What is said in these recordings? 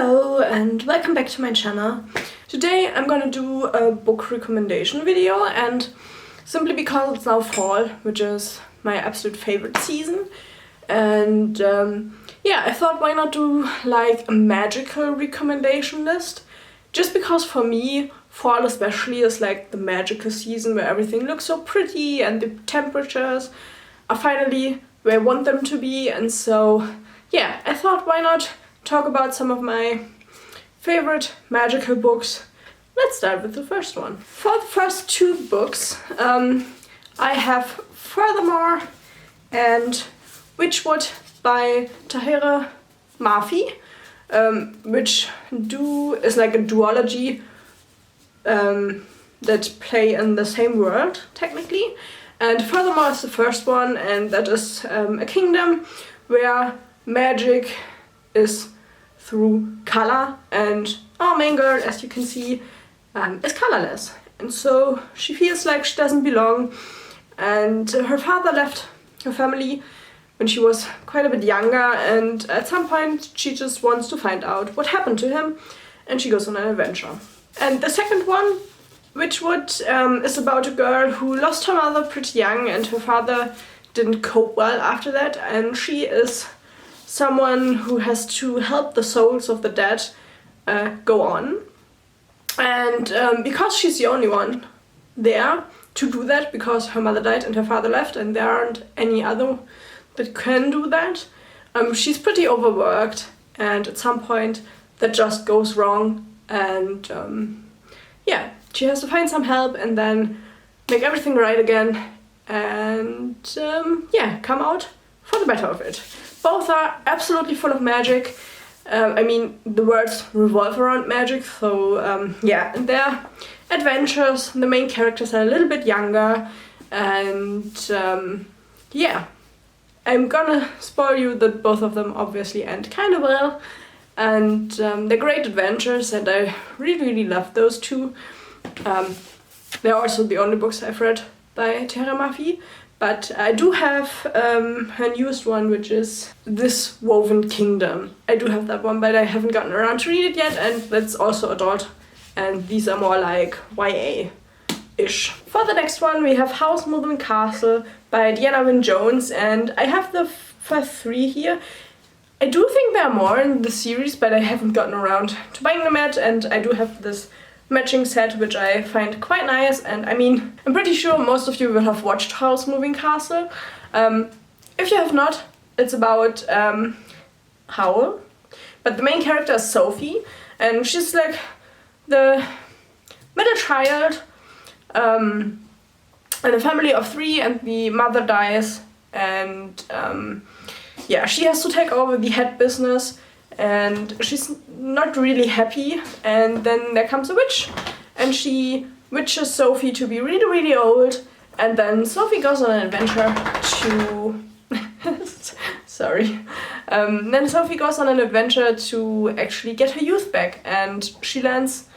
Hello and welcome back to my channel. Today I'm gonna do a book recommendation video, and simply because it's now fall, which is my absolute favorite season, and yeah, I thought why not do like a magical recommendation list, just because for me fall especially is like the magical season where everything looks so pretty and the temperatures are finally where I want them to be, and so yeah, I thought why not talk about some of my favorite magical books. Let's start with the first one. For the first two books, I have Furthermore and Witchwood by Tahira Mafi, which is like a duology that play in the same world, technically. And Furthermore is the first one, and that is a kingdom where magic is through color, and our main girl, as you can see, is colorless, and so she feels like she doesn't belong. And her father left her family when she was quite a bit younger, and at some point she just wants to find out what happened to him, and she goes on an adventure. And the second one, Witchwood, is about a girl who lost her mother pretty young, and her father didn't cope well after that, and she is someone who has to help the souls of the dead go on. And because she's the only one there to do that, because her mother died and her father left and there aren't any other that can do that, she's pretty overworked, and at some point that just goes wrong, and yeah, she has to find some help and then make everything right again, and yeah, come out for the better of it. Both are absolutely full of magic. I mean, the words revolve around magic, so yeah, and their adventures, the main characters are a little bit younger, and yeah, I'm gonna spoil you that both of them obviously end kind of well, and they're great adventures, and I really love those two. They're also the only books I've read by Tahira Mafi. But I do have her newest one, which is This Woven Kingdom. I do have that one, but I haven't gotten around to read it yet, and that's also adult, and these are more like YA-ish. For the next one, we have House Moving Castle by Deanna Wynne Jones, and I have the first three here. I do think there are more in the series, but I haven't gotten around to buying them yet, and I do have this matching set, which I find quite nice. And I mean, I'm pretty sure most of you will have watched House Moving Castle. If you have not, it's about Howl, but the main character is Sophie, and she's like the middle child in a family of three, and the mother dies, and yeah, she has to take over the head business, and she's not really happy. And then there comes a witch, and she witches Sophie to be really old, and then Sophie goes on an adventure to sorry. Then Sophie goes on an adventure to actually get her youth back, and she lands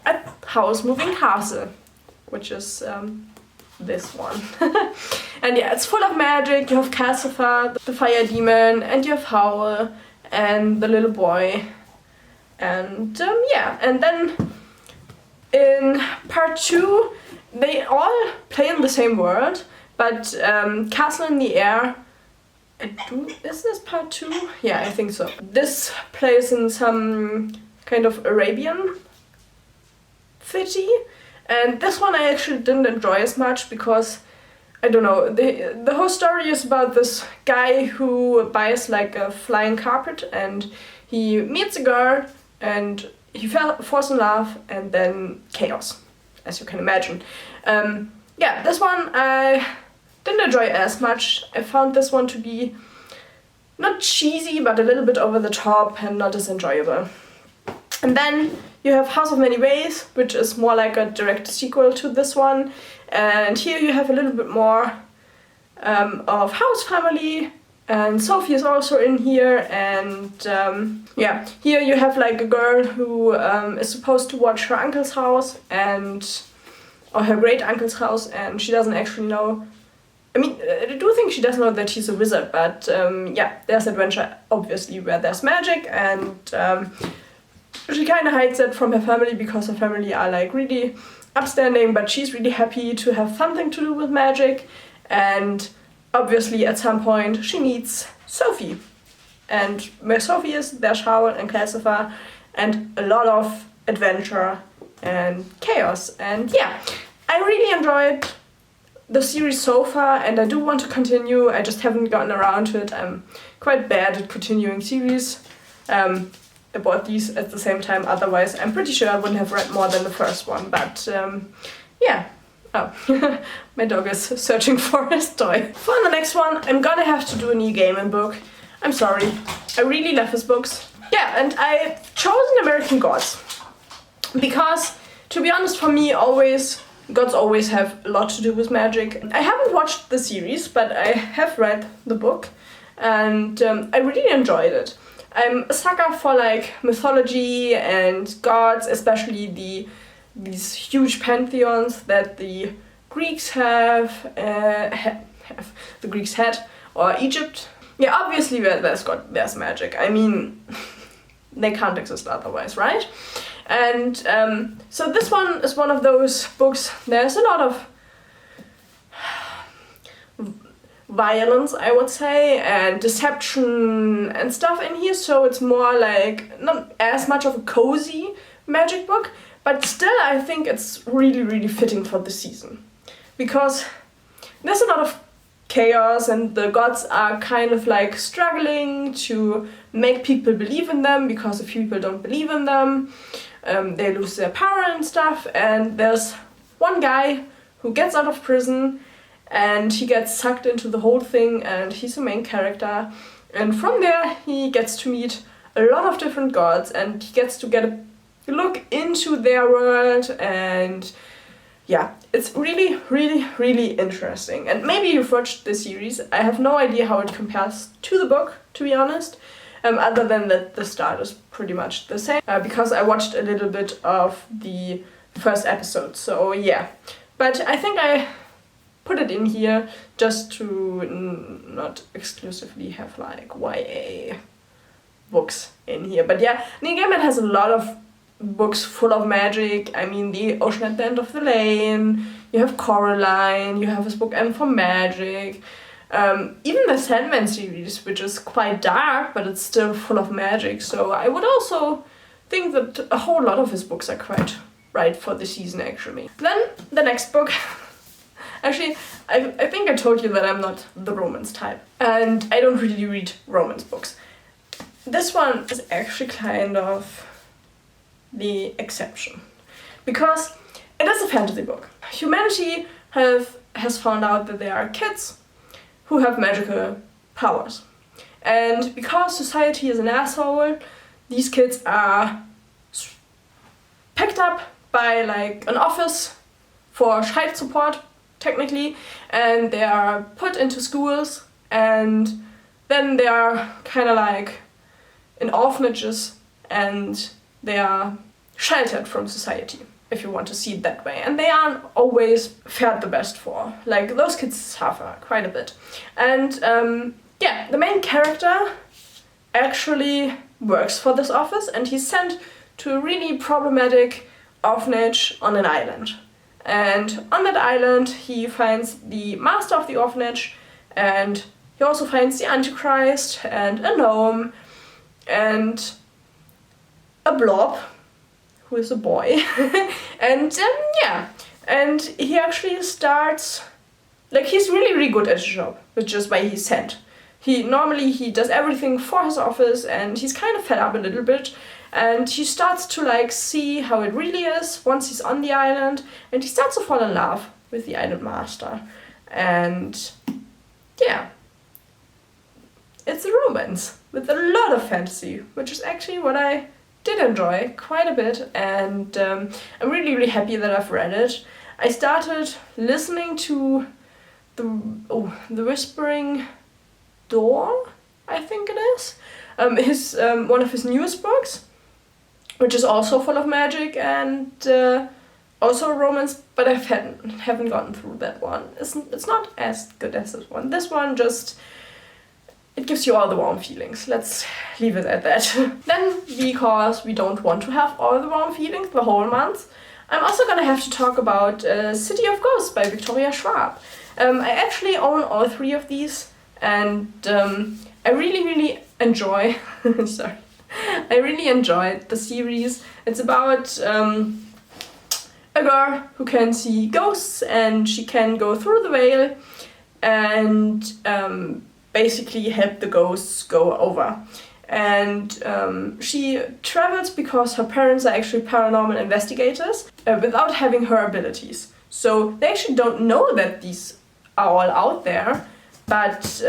at House Moving Castle, which is this one. And yeah, it's full of magic. You have Calcifer, the fire demon, and you have Howl and the little boy, and yeah, and then in part two they all play in the same world, but Castle in the Air, is this part two? Yeah, I think so. This plays in some kind of Arabian city, and this one I actually didn't enjoy as much because I don't know, the whole story is about this guy who buys like a flying carpet, and he meets a girl and he falls in love, and then chaos, as you can imagine. Yeah, this one I didn't enjoy as much. I found this one to be not cheesy, but a little bit over the top and not as enjoyable. And then you have House of Many Ways, which is more like a direct sequel to this one. And here you have a little bit more of House family, and Sophie is also in here, and yeah, here you have like a girl who is supposed to watch her uncle's house, or her great uncle's house, and she doesn't actually know. I mean, I do think she does know that she's a wizard, but yeah, there's adventure obviously where there's magic, and She kind of hides it from her family because her family are like really upstanding, but she's really happy to have something to do with magic. And obviously at some point she meets Sophie. And where Sophie is, there's Charlotte and Calcifer, and a lot of adventure and chaos. And yeah, I really enjoyed the series so far, and I do want to continue. I just haven't gotten around to it. I'm quite bad at continuing series. I bought these at the same time, otherwise I'm pretty sure I wouldn't have read more than the first one, but yeah. Oh, my dog is searching for his toy. For the next one, I'm gonna have to do a Neil Gaiman book. I'm sorry, I really love his books. Yeah, and I've chosen American Gods because, to be honest, for me, gods always have a lot to do with magic. I haven't watched the series, but I have read the book, and I really enjoyed it. I'm a sucker for like mythology and gods, especially these huge pantheons that the Greeks have, the Greeks had, or Egypt. Yeah, obviously there's magic. I mean, they can't exist otherwise, right? And so this one is one of those books. There's a lot of violence, I would say, and deception and stuff in here, so it's more like not as much of a cozy magic book, but still I think it's really, really fitting for the season. Because there's a lot of chaos and the gods are kind of like struggling to make people believe in them, because if people don't believe in them, they lose their power and stuff. And there's one guy who gets out of prison and he gets sucked into the whole thing, and he's the main character. And from there he gets to meet a lot of different gods, and he gets to get a look into their world. And yeah, it's really, really, really interesting. And maybe you've watched the series. I have no idea how it compares to the book, to be honest. Other than that the start is pretty much the same, because I watched a little bit of the first episode, so yeah. But I think I put it in here just to not exclusively have like YA books in here. But yeah, Neil Gaiman has a lot of books full of magic. I mean, The Ocean at the End of the Lane, you have Coraline, you have his book M for Magic. Even the Sandman series, which is quite dark, but it's still full of magic. So I would also think that a whole lot of his books are quite right for the season, actually. Then the next book. Actually, I think I told you that I'm not the romance type, and I don't really read romance books. This one is actually kind of the exception, because it is a fantasy book. Humanity has found out that there are kids who have magical powers. And because society is an asshole, these kids are picked up by like an office for child support, technically, and they are put into schools, and then they are kind of like in orphanages, and they are sheltered from society, if you want to see it that way. And they aren't always fared the best for. Like, those kids suffer quite a bit. And yeah, the main character actually works for this office, and he's sent to a really problematic orphanage on an island. And on that island he finds the master of the orphanage, and he also finds the Antichrist and a gnome and a blob, who is a boy. And yeah, and he actually starts, like, he's really, really good at his job, which is why he's sent. He does everything for his office, and he's kind of fed up a little bit, and he starts to like see how it really is once he's on the island, and he starts to fall in love with the island master. And yeah, it's a romance with a lot of fantasy, which is actually what I did enjoy quite a bit, and I'm really, really happy that I've read it. I started listening to the Whispering Door, I think it is, one of his newest books, which is also full of magic and also a romance, but I haven't gotten through that one. It's not as good as this one. This one just, it gives you all the warm feelings. Let's leave it at that. Then, because we don't want to have all the warm feelings the whole month, I'm also gonna have to talk about City of Ghosts by Victoria Schwab. I actually own all 3 of these, and I really enjoy sorry. I really enjoyed the series. It's about a girl who can see ghosts, and she can go through the veil and basically help the ghosts go over. And she travels because her parents are actually paranormal investigators without having her abilities. So they actually don't know that these are all out there, but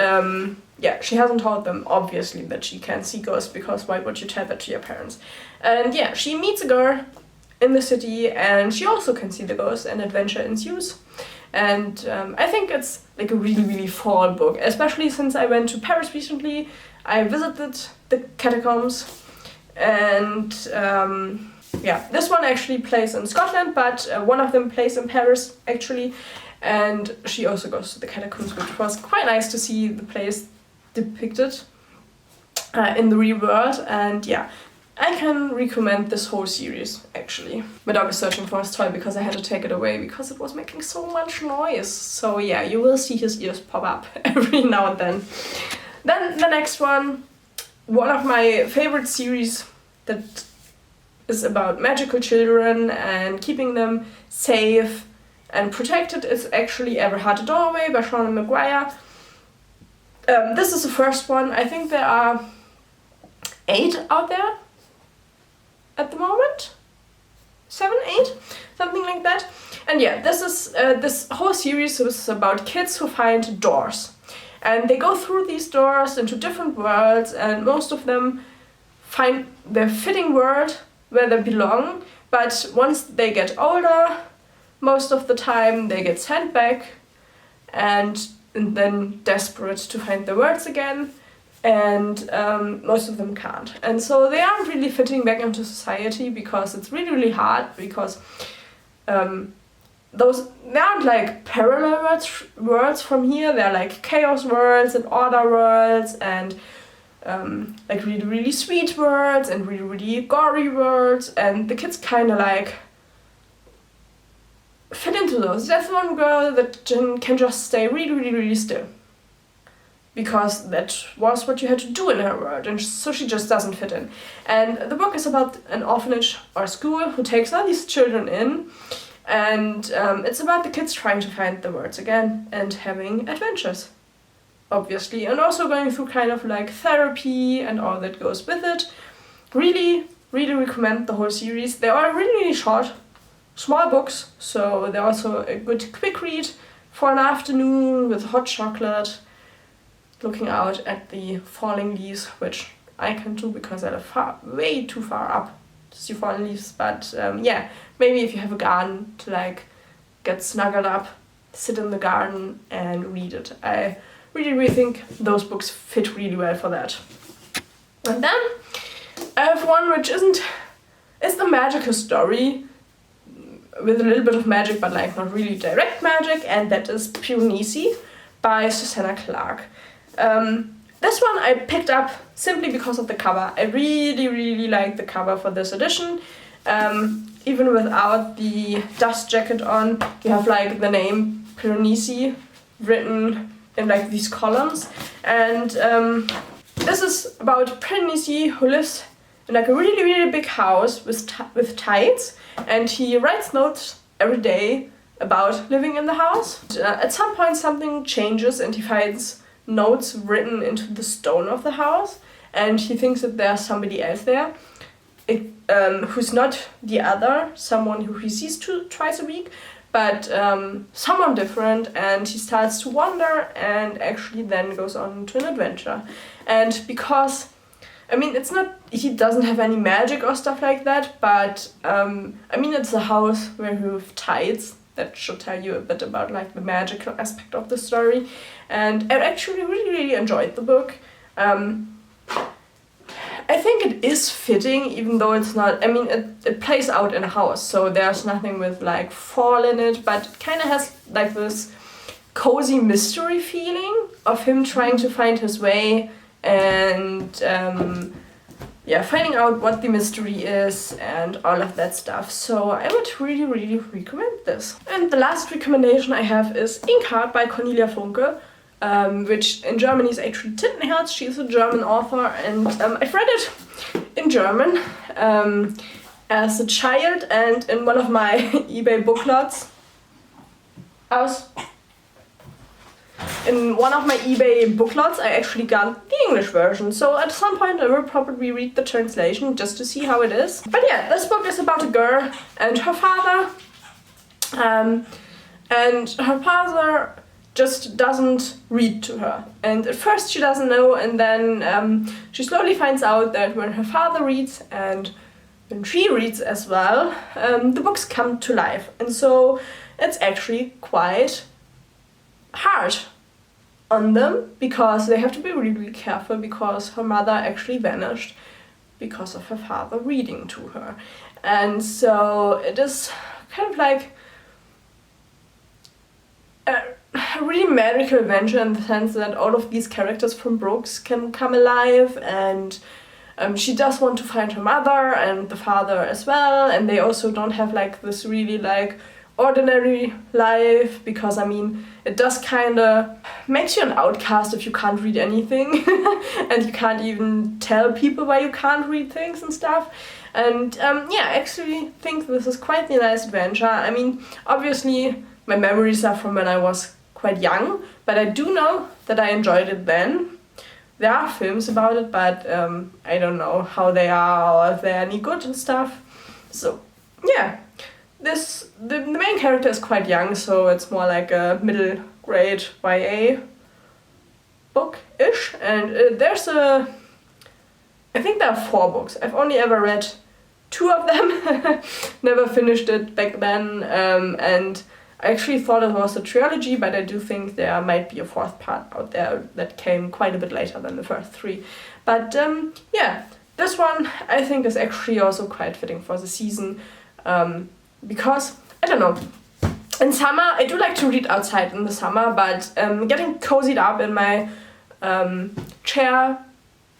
yeah, she hasn't told them, obviously, that she can see ghosts, because why would you tell that to your parents? And yeah, she meets a girl in the city, and she also can see the ghosts, and adventure ensues. And I think it's like a really fall book, especially since I went to Paris recently. I visited the catacombs, and yeah, this one actually plays in Scotland, but one of them plays in Paris, actually. And she also goes to the catacombs, which was quite nice to see the place depicted in the real world. And yeah, I can recommend this whole series, actually. My dog is searching for his toy because I had to take it away because it was making so much noise. So yeah, you will see his ears pop up every now and then. Then the next one of my favorite series that is about magical children and keeping them safe and protected is actually Ever Had a Doorway by Sean Maguire. This is the first one. I think there are 8 out there at the moment. 7, 8, something like that. And yeah, this is this whole series is about kids who find doors. And they go through these doors into different worlds, and most of them find their fitting world where they belong. But once they get older, most of the time they get sent back and then desperate to find their words again, and most of them can't. And so they aren't really fitting back into society because it's really hard, because they aren't like parallel worlds from here. They're like chaos worlds and order worlds, and like really sweet worlds and really gory worlds, and the kids kind of like fit into those. That's one girl that can just stay really still, because that was what you had to do in her world, and so she just doesn't fit in. And the book is about an orphanage or school who takes all these children in, and it's about the kids trying to find the words again and having adventures, obviously, and also going through kind of like therapy and all that goes with it. Really recommend the whole series. They are really short, small books, so they're also a good quick read for an afternoon with hot chocolate, looking out at the falling leaves, which I can do because I live way too far up to see falling leaves. But yeah, maybe if you have a garden to like get snuggled up, sit in the garden and read it. I really think those books fit really well for that. And then I have one which it's the magical story with a little bit of magic, but like not really direct magic, and that is Piranesi by Susanna Clarke. This one I picked up simply because of the cover. I really like the cover for this edition. Even without the dust jacket on, you have like the name Piranesi written in like these columns. And this is about Piranesi who lives in like a really big house with tides, and he writes notes every day about living in the house. At some point something changes and he finds notes written into the stone of the house, and he thinks that there's somebody else there, who's not the other, someone who he sees twice a week, but someone different, and he starts to wonder and actually then goes on to an adventure. And because, I mean, it's not, he doesn't have any magic or stuff like that, but I mean, it's a house where you have tides. That should tell you a bit about like the magical aspect of the story. And I actually really enjoyed the book. I think it is fitting, even though it's not, I mean, it plays out in a house, so there's nothing with like fall in it, but it kind of has like this cozy mystery feeling of him trying to find his way and yeah, finding out what the mystery is and all of that stuff. So I would really, really recommend this. And the last recommendation I have is Inkheart by Cornelia Funke, which in German is actually Tintenherz. She's a German author, and I've read it in German as a child, and in one of my eBay booklots. In one of my eBay booklots, I actually got the English version, so at some point I will probably read the translation just to see how it is. But yeah, this book is about a girl and her father, and her father just doesn't read to her. And at first she doesn't know, and then she slowly finds out that when her father reads and when she reads as well, the books come to life. And so it's actually quite hard on them, because they have to be really, really careful, because her mother actually vanished because of her father reading to her. And so it is kind of like a really magical adventure, in the sense that all of these characters from books can come alive, and she does want to find her mother and the father as well, and they also don't have like this really like ordinary life, because I mean it does kind of makes you an outcast if you can't read anything and you can't even tell people why you can't read things and stuff. And yeah, I actually think this is quite a nice adventure. I mean, obviously my memories are from when I was quite young, but I do know that I enjoyed it then. There are films about it, but I don't know how they are or if they're any good and stuff. So yeah, the main character is quite young, so it's more like a middle grade YA book-ish. And I think there are 4 books. I've only ever read 2 of them, never finished it back then, and I actually thought it was a trilogy, but I do think there might be a 4th part out there that came quite a bit later than the first 3. But yeah, this one I think is actually also quite fitting for the season, because, I don't know, in summer, I do like to read outside in the summer, but getting cozied up in my chair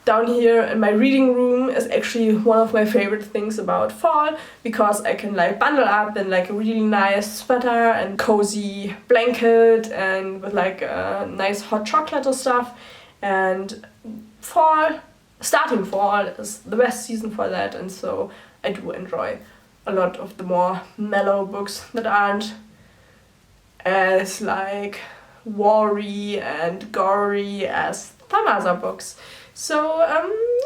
down here in my reading room is actually one of my favorite things about fall, because I can like bundle up in like a really nice sweater and cozy blanket and with like a nice hot chocolate or stuff. And starting fall is the best season for that, and so I do enjoy a lot of the more mellow books that aren't as like wary and gory as some other books. So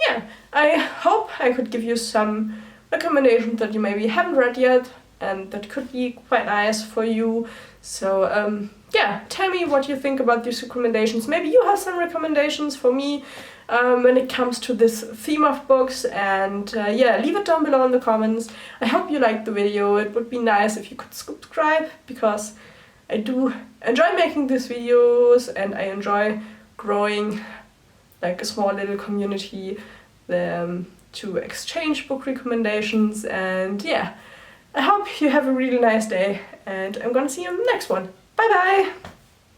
yeah, I hope I could give you some recommendations that you maybe haven't read yet and that could be quite nice for you. So yeah, tell me what you think about these recommendations. Maybe you have some recommendations for me when it comes to this theme of books, and yeah, leave it down below in the comments. I hope you liked the video. It would be nice if you could subscribe, because I do enjoy making these videos and I enjoy growing like a small little community to exchange book recommendations. And yeah, I hope you have a really nice day, and I'm gonna see you in the next one. Bye bye!